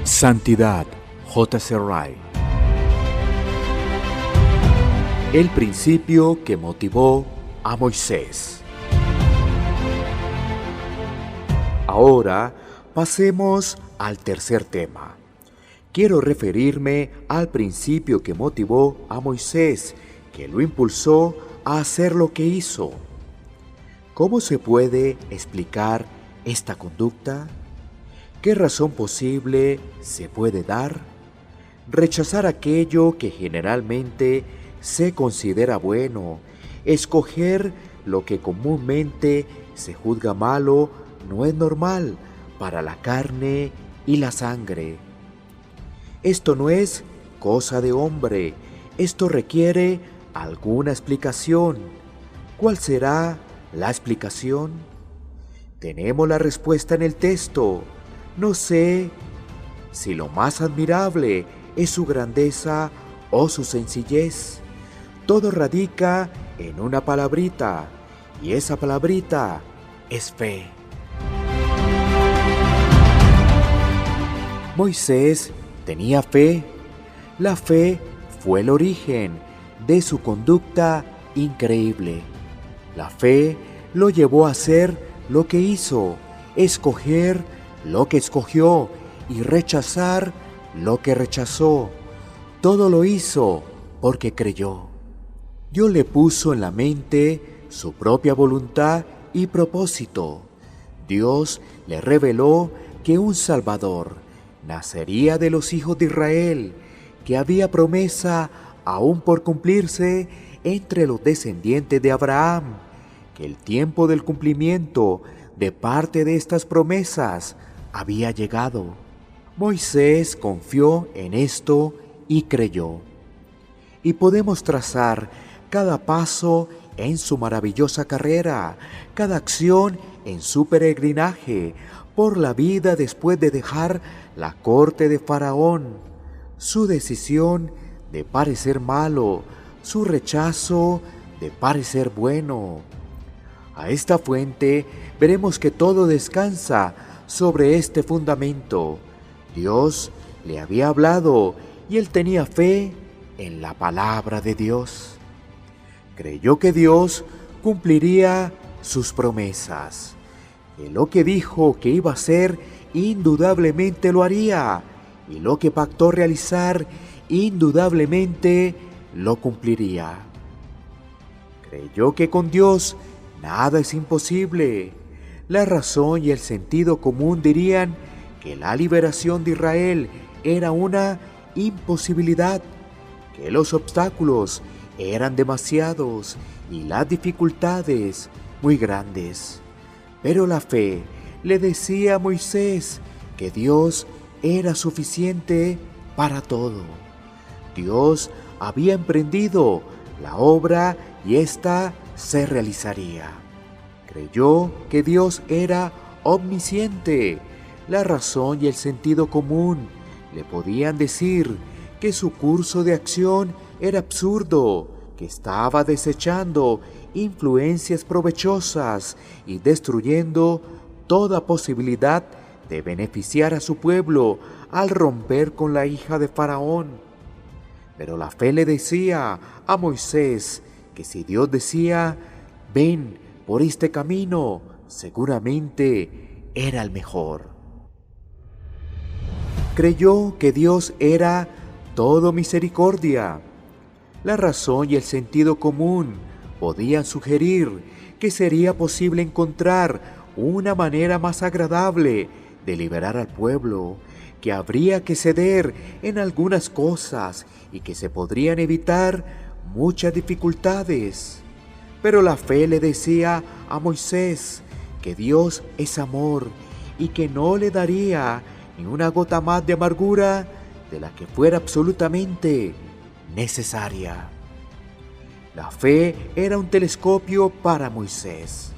Santidad, J.C. Wright. El principio que motivó a Moisés. Ahora pasemos al tercer tema. Quiero referirme al principio que motivó a Moisés, que lo impulsó a hacer lo que hizo. ¿Cómo se puede explicar esta conducta? ¿Qué razón posible se puede dar? Rechazar aquello que generalmente se considera bueno, escoger lo que comúnmente se juzga malo, no es normal para la carne y la sangre. Esto no es cosa de hombre, esto requiere alguna explicación. ¿Cuál será la explicación? Tenemos la respuesta en el texto. No sé si lo más admirable es su grandeza o su sencillez. Todo radica en una palabrita, y esa palabrita es fe. Moisés tenía fe. La fe fue el origen de su conducta increíble. La fe lo llevó a hacer lo que hizo, escoger lo que escogió y rechazar lo que rechazó. Todo lo hizo porque creyó. Dios le puso en la mente su propia voluntad y propósito. Dios le reveló que un Salvador nacería de los hijos de Israel, que había promesa aún por cumplirse entre los descendientes de Abraham, que el tiempo del cumplimiento de parte de estas promesas había llegado. Moisés confió en esto y creyó. Y podemos trazar cada paso en su maravillosa carrera, cada acción en su peregrinaje por la vida después de dejar la corte de Faraón, su decisión de parecer malo, su rechazo de parecer bueno. A esta fuente veremos que todo descansa sobre este fundamento. Dios le había hablado y él tenía fe en la palabra de Dios. Creyó que Dios cumpliría sus promesas, que lo que dijo que iba a hacer indudablemente lo haría, y lo que pactó realizar indudablemente lo cumpliría. Creyó que con Dios nada es imposible. La razón y el sentido común dirían que la liberación de Israel era una imposibilidad, que los obstáculos eran demasiados y las dificultades muy grandes. Pero la fe le decía a Moisés que Dios era suficiente para todo. Dios había emprendido la obra y ésta se realizaría. Creyó que Dios era omnisciente. La razón y el sentido común le podían decir que su curso de acción era absurdo, que estaba desechando influencias provechosas y destruyendo toda posibilidad de beneficiar a su pueblo al romper con la hija de Faraón. Pero la fe le decía a Moisés que si Dios decía, ven por este camino, seguramente era el mejor. Creyó que Dios era todo misericordia. La razón y el sentido común podían sugerir que sería posible encontrar una manera más agradable de liberar al pueblo, que habría que ceder en algunas cosas y que se podrían evitar muchas dificultades. Pero la fe le decía a Moisés que Dios es amor y que no le daría ni una gota más de amargura de la que fuera absolutamente necesaria. La fe era un telescopio para Moisés.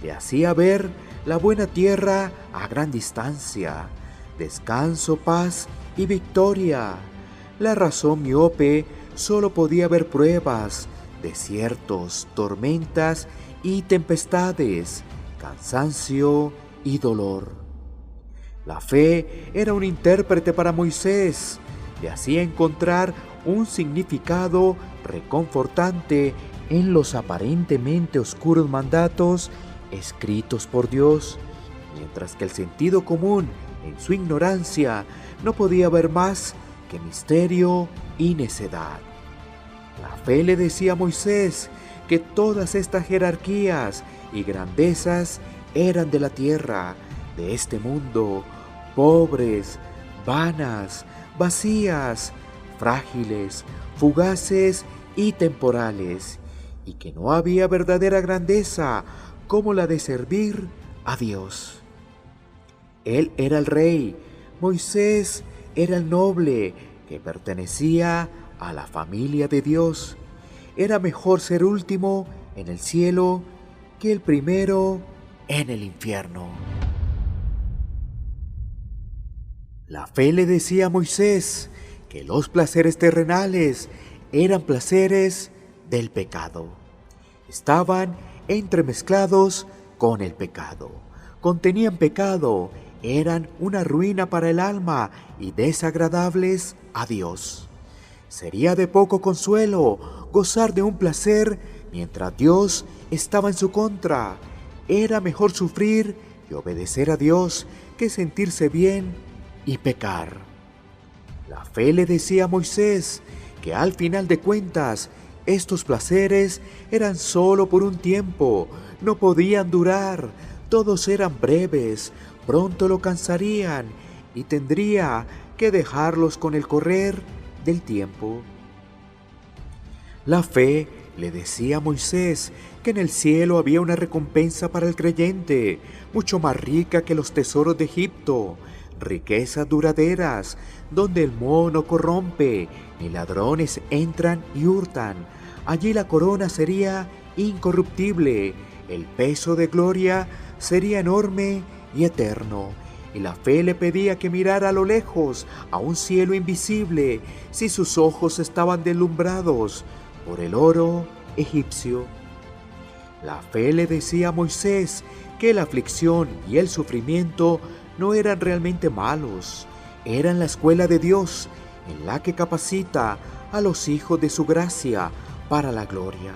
Le hacía ver la buena tierra a gran distancia, descanso, paz y victoria. La razón miope solo podía ver pruebas, desiertos, tormentas y tempestades, cansancio y dolor. La fe era un intérprete para Moisés. Le hacía encontrar un significado reconfortante en los aparentemente oscuros mandatos escritos por Dios, mientras que el sentido común, en su ignorancia, no podía ver más que misterio y necedad. La fe le decía a Moisés que todas estas jerarquías y grandezas eran de la tierra, de este mundo, pobres, vanas, vacías, frágiles, fugaces y temporales, y que no había verdadera grandeza como la de servir a Dios. Él era el rey, Moisés era el noble que pertenecía a la familia de Dios. Era mejor ser último en el cielo que el primero en el infierno. La fe le decía a Moisés que los placeres terrenales eran placeres del pecado. Estaban entremezclados con el pecado. Contenían pecado, eran una ruina para el alma y desagradables a Dios. Sería de poco consuelo gozar de un placer mientras Dios estaba en su contra. Era mejor sufrir y obedecer a Dios que sentirse bien y pecar. La fe le decía a Moisés que al final de cuentas estos placeres eran solo por un tiempo, no podían durar, todos eran breves, pronto lo cansarían y tendría que dejarlos con el correr del tiempo. La fe le decía a Moisés que en el cielo había una recompensa para el creyente, mucho más rica que los tesoros de Egipto, riquezas duraderas, donde el moho no corrompe, ni ladrones entran y hurtan. Allí la corona sería incorruptible, el peso de gloria sería enorme y eterno. Y la fe le pedía que mirara a lo lejos, a un cielo invisible, si sus ojos estaban deslumbrados por el oro egipcio. La fe le decía a Moisés que la aflicción y el sufrimiento no eran realmente malos, eran la escuela de Dios en la que capacita a los hijos de su gracia para la gloria,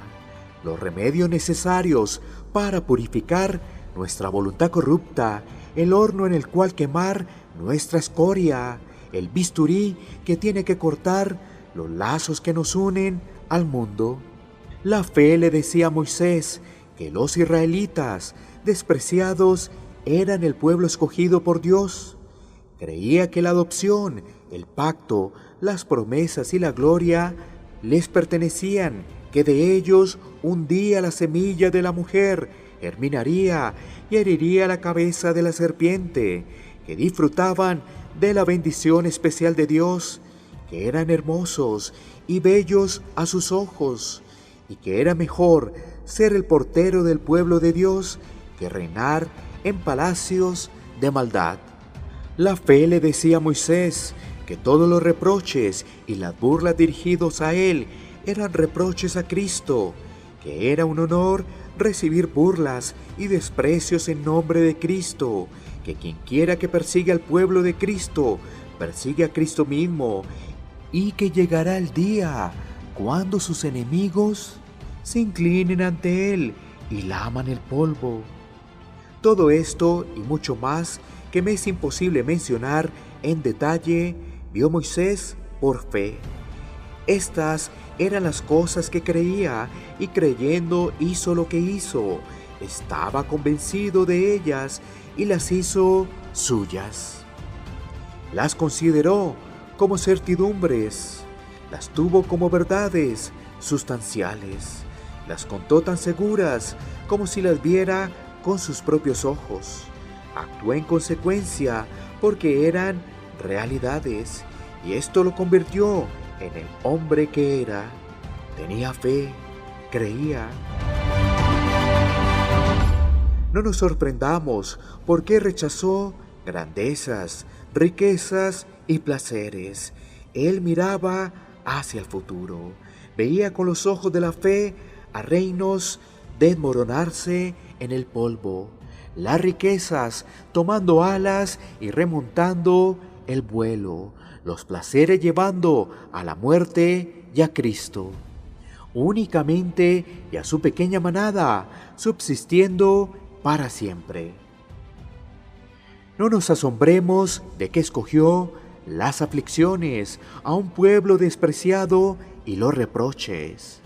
los remedios necesarios para purificar nuestra voluntad corrupta, el horno en el cual quemar nuestra escoria, el bisturí que tiene que cortar los lazos que nos unen al mundo. La fe le decía a Moisés que los israelitas, despreciados, eran el pueblo escogido por Dios. Creía que la adopción, el pacto, las promesas y la gloria les pertenecían, que de ellos un día la semilla de la mujer germinaría y heriría la cabeza de la serpiente, que disfrutaban de la bendición especial de Dios, que eran hermosos y bellos a sus ojos, y que era mejor ser el portero del pueblo de Dios que reinar en palacios de maldad. La fe le decía a Moisés que todos los reproches y las burlas dirigidos a él eran reproches a Cristo, que era un honor recibir burlas y desprecios en nombre de Cristo, que quien quiera que persiga al pueblo de Cristo, persigue a Cristo mismo, y que llegará el día cuando sus enemigos se inclinen ante él y laman el polvo. Todo esto y mucho más que me es imposible mencionar en detalle, vio Moisés por fe. Estas eran las cosas que creía, y creyendo hizo lo que hizo. Estaba convencido de ellas y las hizo suyas. Las consideró como certidumbres, las tuvo como verdades sustanciales, las contó tan seguras como si las viera con sus propios ojos. Actuó en consecuencia porque eran realidades, y esto lo convirtió en el hombre que era. Tenía fe, creía. No nos sorprendamos porque rechazó grandezas, riquezas y placeres. Él miraba hacia el futuro. Veía con los ojos de la fe a reinos desmoronarse en el polvo. las riquezas tomando alas y remontando el vuelo, los placeres llevando a la muerte y a Cristo, únicamente y a su pequeña manada, subsistiendo para siempre. No nos asombremos de que escogió las aflicciones a un pueblo despreciado y los reproches.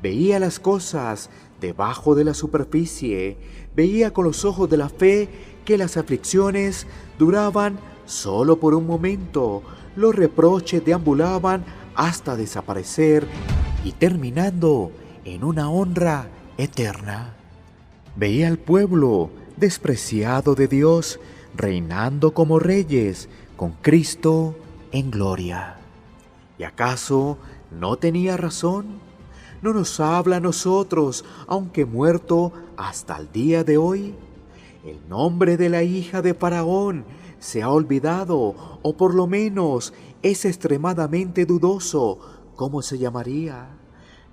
Veía las cosas debajo de la superficie, veía con los ojos de la fe que las aflicciones duraban solo por un momento, los reproches deambulaban hasta desaparecer y terminando en una honra eterna. Veía al pueblo despreciado de Dios reinando como reyes con Cristo en gloria. ¿Y acaso no tenía razón? ¿No nos habla a nosotros, aunque muerto hasta el día de hoy? El nombre de la hija de Faraón se ha olvidado, o por lo menos es extremadamente dudoso cómo se llamaría.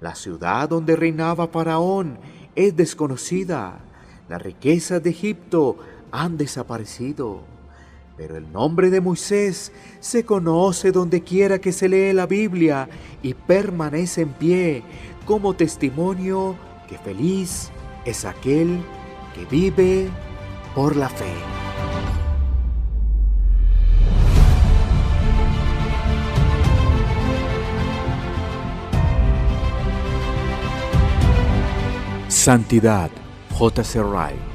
La ciudad donde reinaba Faraón es desconocida. Las riquezas de Egipto han desaparecido. Pero el nombre de Moisés se conoce donde quiera que se lee la Biblia y permanece en pie como testimonio que feliz es aquel que vive por la fe. Santidad, J.C. Ryle.